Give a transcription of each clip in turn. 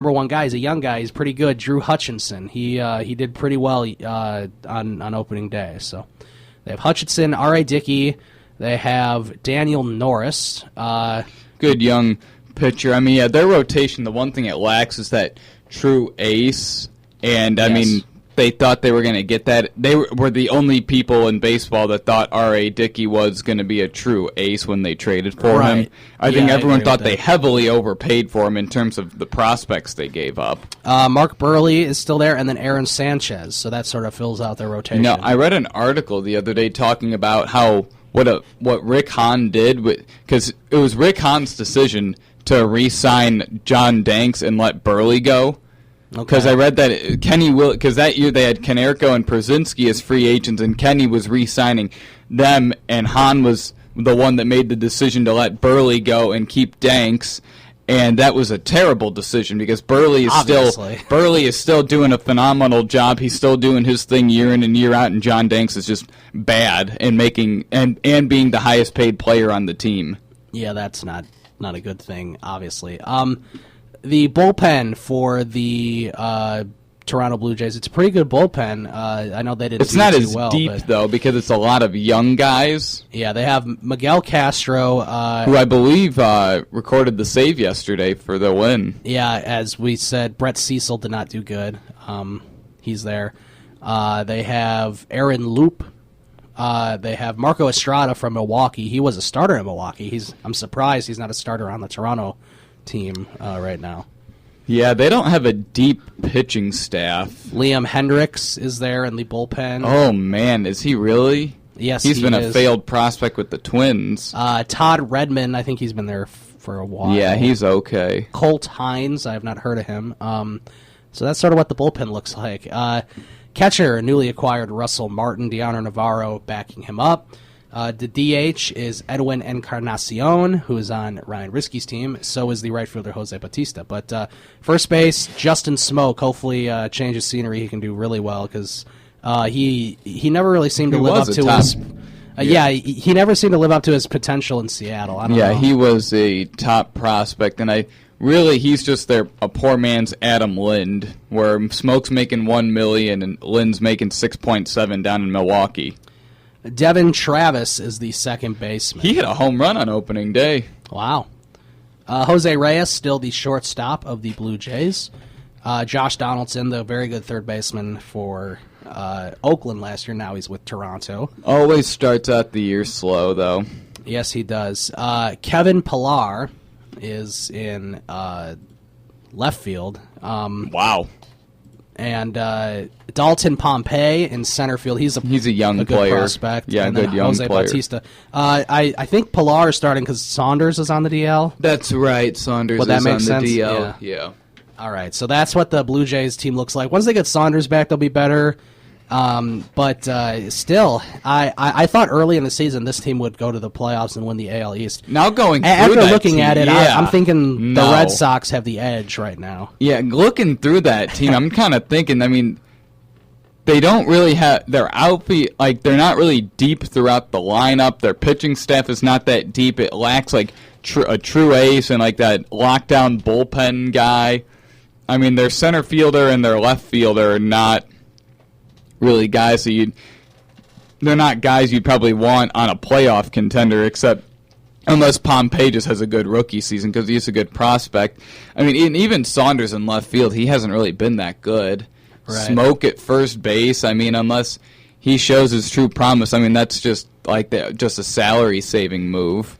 number one guy. He's a young guy. He's pretty good. Drew Hutchinson. He did pretty well on opening day. So they have Hutchinson, R.A. Dickey. They have Daniel Norris. Good young pitcher. I mean, yeah, their rotation, the one thing it lacks is that true ace. And, I mean, they thought they were going to get that. They were the only people in baseball that thought R.A. Dickey was going to be a true ace when they traded for him. I think everyone thought they heavily overpaid for him in terms of the prospects they gave up. Mark Burley is still there, and then Aaron Sanchez. So that sort of fills out their rotation. No, I read an article the other day talking about how what Rick Hahn did, because it was Rick Hahn's decision to re-sign John Danks and let Burley go. Because I read that because that year they had Konerko and Przinsky as free agents, and Kenny was re-signing them, and Hahn was the one that made the decision to let Burley go and keep Danks, and that was a terrible decision because Burley is still doing a phenomenal job. He's still doing his thing year in and year out, and John Danks is just bad and being the highest paid player on the team. Yeah, that's not a good thing, obviously. The bullpen for the Toronto Blue Jays, it's a pretty good bullpen. I know they didn't It's not as deep, though, because it's a lot of young guys. Yeah, they have Miguel Castro. Who I believe recorded the save yesterday for the win. Yeah, as we said, Brett Cecil did not do good. He's there. They have Aaron Loop. They have Marco Estrada from Milwaukee. He was a starter in Milwaukee. I'm surprised he's not a starter on the Toronto team right now. Yeah, they don't have a deep pitching staff. Liam Hendricks is there in the bullpen. Oh, man, is he really? Yes, He's been a failed prospect with the Twins. Todd Redmond, I think he's been there for a while. Yeah, he's okay. Colt Hines, I have not heard of him. So that's sort of what the bullpen looks like. Catcher, newly acquired Russell Martin, Deanna Navarro backing him up. The DH is Edwin Encarnacion, who is on Ryan Risky's team. So is the right fielder Jose Bautista. But first base, Justin Smoke. Hopefully, change of scenery, he can do really well because he never really seemed to live up to his. He never seemed to live up to his potential in Seattle. I don't know. He was a top prospect, and he's just a poor man's Adam Lind, where Smoke's making $1 million and Lind's making 6.7 down in Milwaukee. Devin Travis is the second baseman. He hit a home run on opening day. Wow. Jose Reyes, still the shortstop of the Blue Jays. Josh Donaldson, the very good third baseman for Oakland last year. Now he's with Toronto. Always starts out the year slow, though. Yes, he does. Kevin Pillar is in left field. Wow. And Dalton Pompey in center field. He's a young player. Prospect. Yeah, and good young Jose player. Bautista. I think Pillar is starting because Saunders is on the DL. That's right. Saunders is on the DL. Yeah. All right, so that's what the Blue Jays team looks like. Once they get Saunders back, they'll be better. But still, I thought early in the season this team would go to the playoffs and win the AL East. Now going through after that looking team, at it, yeah. I'm thinking the Red Sox have the edge right now. Yeah, looking through that team, I'm kind of thinking. I mean, they don't really have their outfield. Like they're not really deep throughout the lineup. Their pitching staff is not that deep. It lacks like a true ace and like that lockdown bullpen guy. I mean, their center fielder and their left fielder are not really guys they're not guys you'd probably want on a playoff contender, except unless Pompey just has a good rookie season because he's a good prospect. I mean, even Saunders in left field, he hasn't really been that good. Right. Smoke at first base, I mean, unless he shows his true promise, I mean, that's just like just a salary-saving move.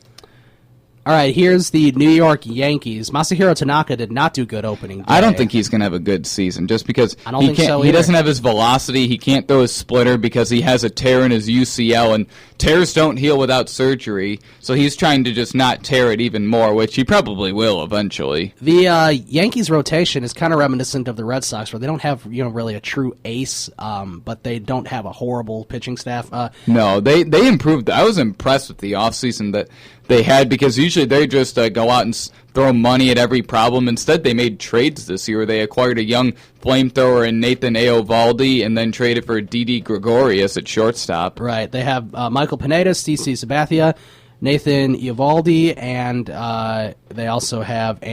All right, here's the New York Yankees. Masahiro Tanaka did not do good opening day. I don't think he's going to have a good season just because he doesn't have his velocity. He can't throw his splitter because he has a tear in his UCL, and tears don't heal without surgery, so he's trying to just not tear it even more, which he probably will eventually. The Yankees rotation is kind of reminiscent of the Red Sox, where they don't have really a true ace, but they don't have a horrible pitching staff. No, they improved. I was impressed with the offseason that they had because usually they just go out and throw money at every problem. Instead, they made trades this year. They acquired a young flamethrower in Nathan Eovaldi and then traded for Didi Gregorius at shortstop. Right. They have Michael Pineda, CC Sabathia, Nathan Eovaldi, and they also have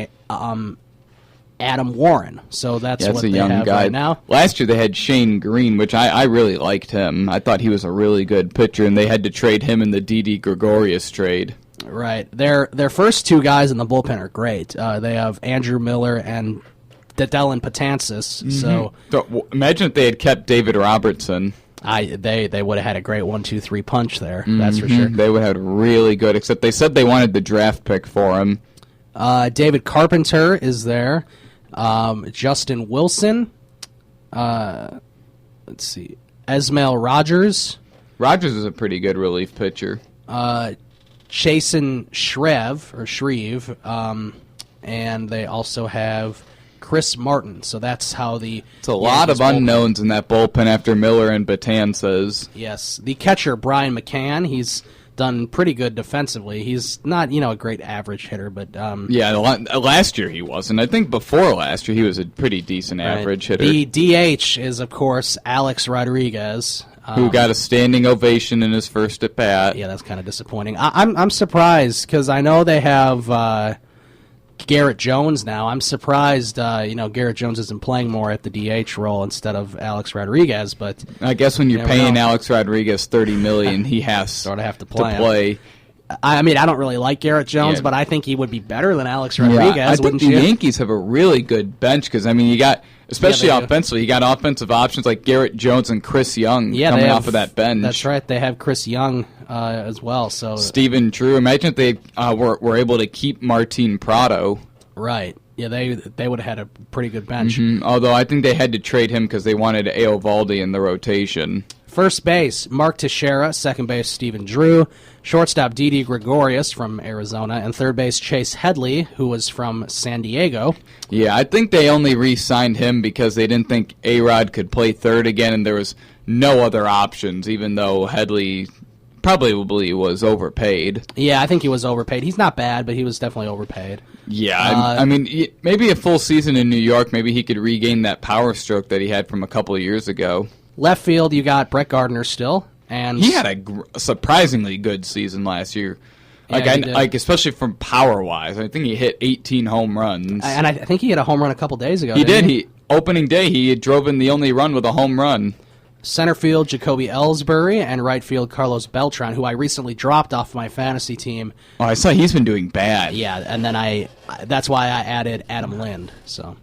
Adam Warren. So that's Yeah, what a they young have guy. right now. Last year they had Shane Green, which I really liked him. I thought he was a really good pitcher, and they had to trade him in the Didi Gregorius trade. Right. Their first two guys in the bullpen are great. They have Andrew Miller and Dedelin Patansis. Mm-hmm. So imagine if they had kept David Robertson. They would have had a great 1-2-3 punch there. That's for sure. They would have had really good, except they said they wanted the draft pick for him. David Carpenter is there. Justin Wilson. Let's see. Esmail Rogers. Rogers is a pretty good relief pitcher. Chasen Shreve. And they also have Chris Martin. So that's how the... It's a lot of unknowns in that bullpen after Miller and Betances. Yes. The catcher, Brian McCann, he's done pretty good defensively. He's not, a great average hitter, but... yeah, last year he wasn't. I think before last year he was a pretty decent average hitter. The DH is, of course, Alex Rodriguez. Who got a standing ovation in his first at-bat. Yeah, that's kind of disappointing. I'm surprised, because I know they have Garrett Jones now. I'm surprised, Garrett Jones isn't playing more at the DH role instead of Alex Rodriguez, but... I guess when you're paying Alex Rodriguez $30 million, he has sort of have to play. I mean, I don't really like Garrett Jones, but I think he would be better than Alex Rodriguez, I think the Yankees have a really good bench, because, you got... Especially offensively, you got offensive options like Garrett Jones and Chris Young coming off of that bench. That's right. They have Chris Young as well. So Stephen Drew. Imagine if they were able to keep Martin Prado. Right. Yeah, they would have had a pretty good bench. Mm-hmm. Although I think they had to trade him because they wanted Eovaldi in the rotation. First base, Mark Teixeira. Second base, Stephen Drew. Shortstop, Didi Gregorius from Arizona. And third base, Chase Headley, who was from San Diego. Yeah, I think they only re-signed him because they didn't think A-Rod could play third again, and there was no other options, even though Headley probably was overpaid. Yeah, I think he was overpaid. He's not bad, but he was definitely overpaid. Yeah, maybe a full season in New York, maybe he could regain that power stroke that he had from a couple of years ago. Left field, you got Brett Gardner still. And he had a surprisingly good season last year. Especially from power-wise. I think he hit 18 home runs. And I think he hit a home run a couple days ago. He did. Opening day, he drove in the only run with a home run. Center field, Jacoby Ellsbury, and right field, Carlos Beltran, who I recently dropped off my fantasy team. Oh, I saw he's been doing bad. Yeah, and then that's why I added Adam Lind. So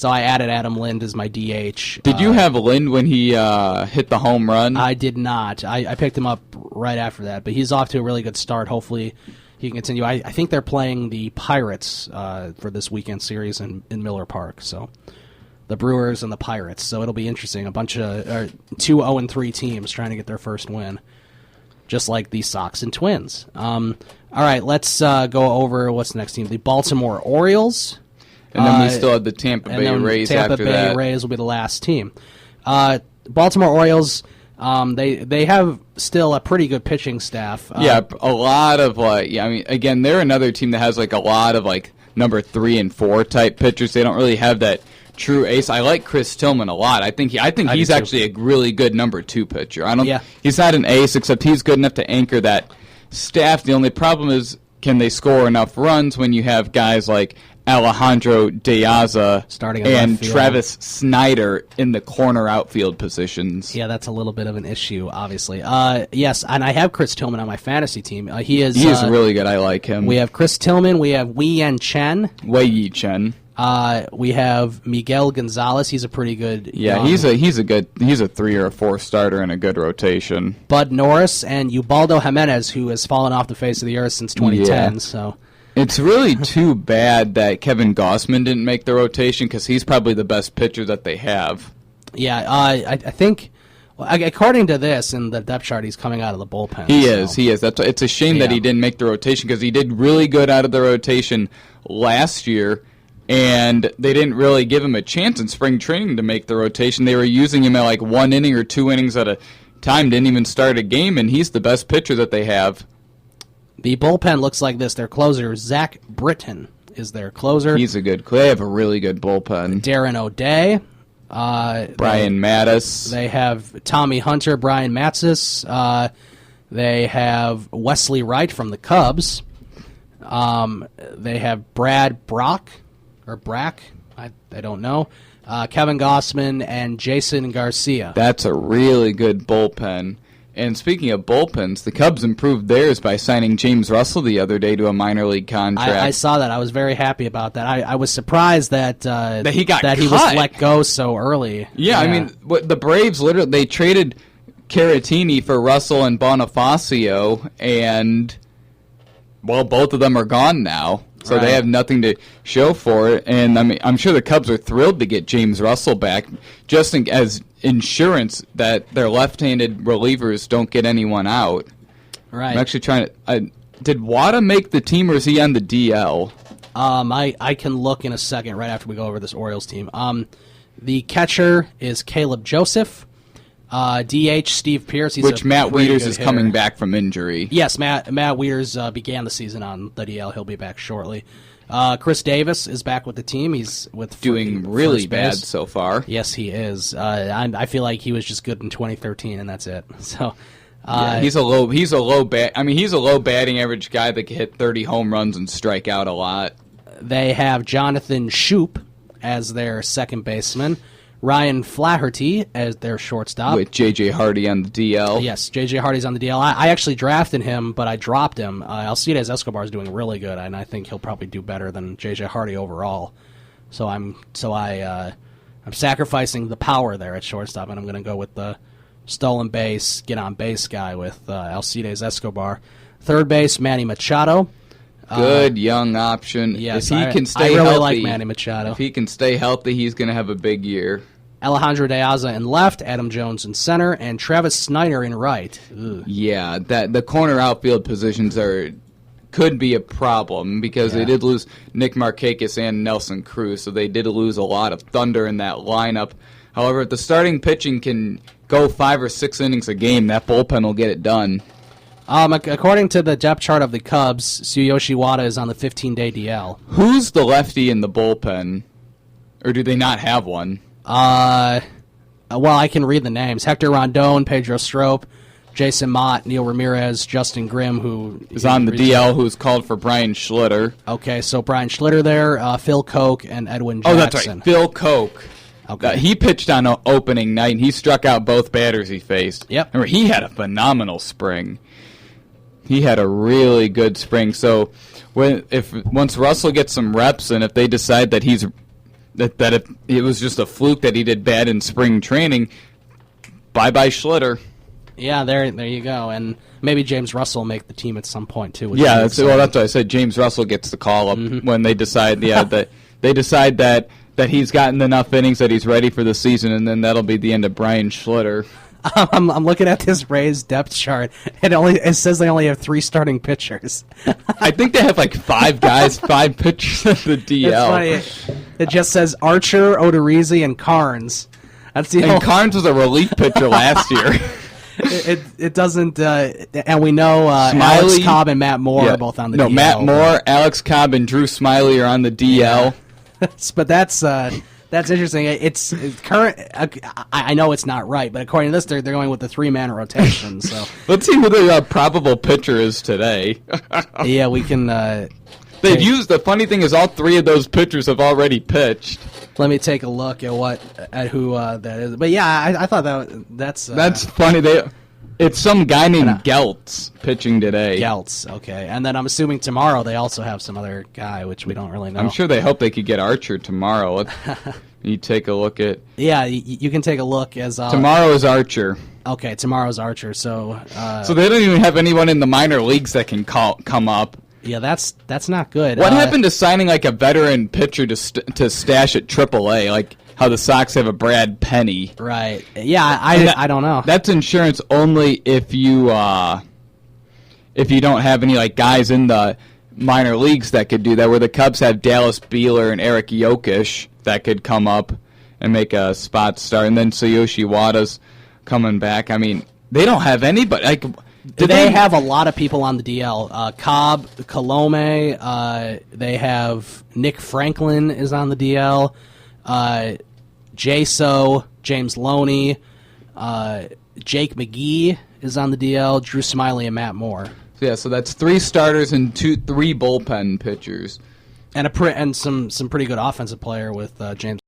I added Adam Lind as my DH. Did you have Lind when he hit the home run? I did not. I picked him up right after that, but he's off to a really good start. Hopefully he can continue. I think they're playing the Pirates for this weekend series in Miller Park. So the Brewers and the Pirates. So it'll be interesting. A bunch of 2 0-3 teams trying to get their first win, just like the Sox and Twins. All right, let's go over what's the next team. The Baltimore Orioles. And then we still have the Tampa Bay Rays after that. Tampa Bay Rays will be the last team. Baltimore Orioles, they have still a pretty good pitching staff. A lot of again, they're another team that has a lot of number 3 and 4 type pitchers. They don't really have that true ace. I like Chris Tillman a lot. I think he's actually a really good number 2 pitcher. He's not an ace, except he's good enough to anchor that staff. The only problem is, can they score enough runs when you have guys like Alejandro De Aza and Travis Snyder in the corner outfield positions? Yeah, that's a little bit of an issue, obviously. Yes, and I have Chris Tillman on my fantasy team. He is really good. I like him. We have Chris Tillman. We have Wei-Yin Chen. We have Miguel Gonzalez. He's a pretty good. Yeah, he's a 3 or a 4 starter in a good rotation. Bud Norris and Ubaldo Jimenez, who has fallen off the face of the earth since 2010. Yeah. So it's really too bad that Kevin Gossman didn't make the rotation, because he's probably the best pitcher that they have. Yeah, I think. Well, according to this, in the depth chart, he's coming out of the bullpen. He is. It's a shame that he didn't make the rotation, because he did really good out of the rotation last year. And they didn't really give him a chance in spring training to make the rotation. They were using him at 1 inning or 2 innings at a time, didn't even start a game, and he's the best pitcher that they have. The bullpen looks like this. Their closer, Zach Britton, is their closer. They have a really good bullpen. Darren O'Day. Brian Mattis. They have Tommy Hunter, Brian Matsis. They have Wesley Wright from the Cubs. They have Brad Brock. or Brack. I don't know. Kevin Gossman and Jason Garcia. That's a really good bullpen. And speaking of bullpens, the Cubs improved theirs by signing James Russell the other day to a minor league contract. I saw that. I was very happy about that. I was surprised that he was let go so early. Yeah, I mean, the Braves literally they traded Caratini for Russell and Bonifacio, and both of them are gone now. So They have nothing to show for it, and I mean, I'm sure the Cubs are thrilled to get James Russell back, just as insurance that their left-handed relievers don't get anyone out. Right. I'm actually trying to. Did Wada make the team, or is he on the DL? I can look in a second, right after we go over this Orioles team. The catcher is Caleb Joseph. DH Steve Pierce. Which Matt Wieters is coming back from injury. Yes, Matt Wieters began the season on the DL. He'll be back shortly. Chris Davis is back with the team. He's doing really bad so far. Yes, he is. I feel like he was just good in 2013, and that's it. So he's a low batting average guy that can hit 30 home runs and strike out a lot. They have Jonathan Shoup as their second baseman. Ryan Flaherty as their shortstop. With J.J. Hardy on the DL. Yes, J.J. Hardy's on the DL. I actually drafted him, but I dropped him. Alcides Escobar is doing really good, and I think he'll probably do better than J.J. Hardy overall. So I'm sacrificing the power there at shortstop, and I'm going to go with the stolen base, get on base guy with Alcides Escobar. Third base, Manny Machado. Good young option. Yes, if he can stay I really healthy, like Manny Machado. If he can stay healthy, he's going to have a big year. Alejandro De Aza in left, Adam Jones in center, and Travis Snyder in right. Ugh. Yeah, the corner outfield positions could be a problem because they did lose Nick Markakis and Nelson Cruz, so they did lose a lot of thunder in that lineup. However, if the starting pitching can go 5 or 6 innings a game, that bullpen will get it done. According to the depth chart of the Cubs, Tsuyoshi Wada is on the 15-day DL. Who's the lefty in the bullpen? Or do they not have one? Well, I can read the names. Hector Rondon, Pedro Strop, Jason Mott, Neil Ramirez, Justin Grimm, who is on the DL, who's called for Brian Schlitter. Okay, so Brian Schlitter there, Phil Koch, and Edwin Jackson. Oh, that's right, Phil Koch. Okay. He pitched on opening night, and he struck out both batters he faced. Yep. Remember, he had a phenomenal spring. He had a really good spring. So once Russell gets some reps, and if they decide that that if it was just a fluke that he did bad in spring training, bye-bye Schlitter. Yeah, there you go. And maybe James Russell will make the team at some point, too. Yeah, that's what I said. James Russell gets the call up when they decide that they decide that he's gotten enough innings that he's ready for the season, and then that'll be the end of Brian Schlitter. I'm looking at this Rays depth chart. It says they only have 3 starting pitchers. I think they have like 5 guys, 5 pitchers in the DL. It's funny. It just says Archer, Odorizzi, and Carnes. Carnes was a relief pitcher last year. It doesn't, and we know Smiley, Alex Cobb and Matt Moore are both on the DL. No, Matt Moore, Alex Cobb, and Drew Smiley are on the DL. Yeah. But that's interesting. It's current. I know it's not right, but according to this, they're going with the 3-man rotation. So let's see who the probable pitcher is today. Yeah, we can. They've used. The funny thing is, all 3 of those pitchers have already pitched. Let me take a look at who that is. But yeah, I thought that's funny. It's some guy named Geltz pitching today. Geltz, okay. And then I'm assuming tomorrow they also have some other guy, which we don't really know. I'm sure they hope they could get Archer tomorrow. You take a look at... Yeah, you can take a look as... tomorrow is Archer. Okay, tomorrow's Archer, so... so they don't even have anyone in the minor leagues that can come up. Yeah, that's not good. What happened to signing like a veteran pitcher to stash at AAA? Like... how the Sox have a Brad Penny. Right. Yeah, I don't know. That's insurance only if you don't have any like guys in the minor leagues that could do that, where the Cubs have Dallas Beeler and Eric Yokish that could come up and make a spot start, and then Tsuyoshi Wada's coming back. I mean, they don't have anybody. Like, they have a lot of people on the DL. Cobb, Colome, they have Nick Franklin is on the DL. James Loney, Jake McGee is on the DL, Drew Smiley, and Matt Moore. Yeah, so that's 3 starters and 3 bullpen pitchers. and some pretty good offensive player with James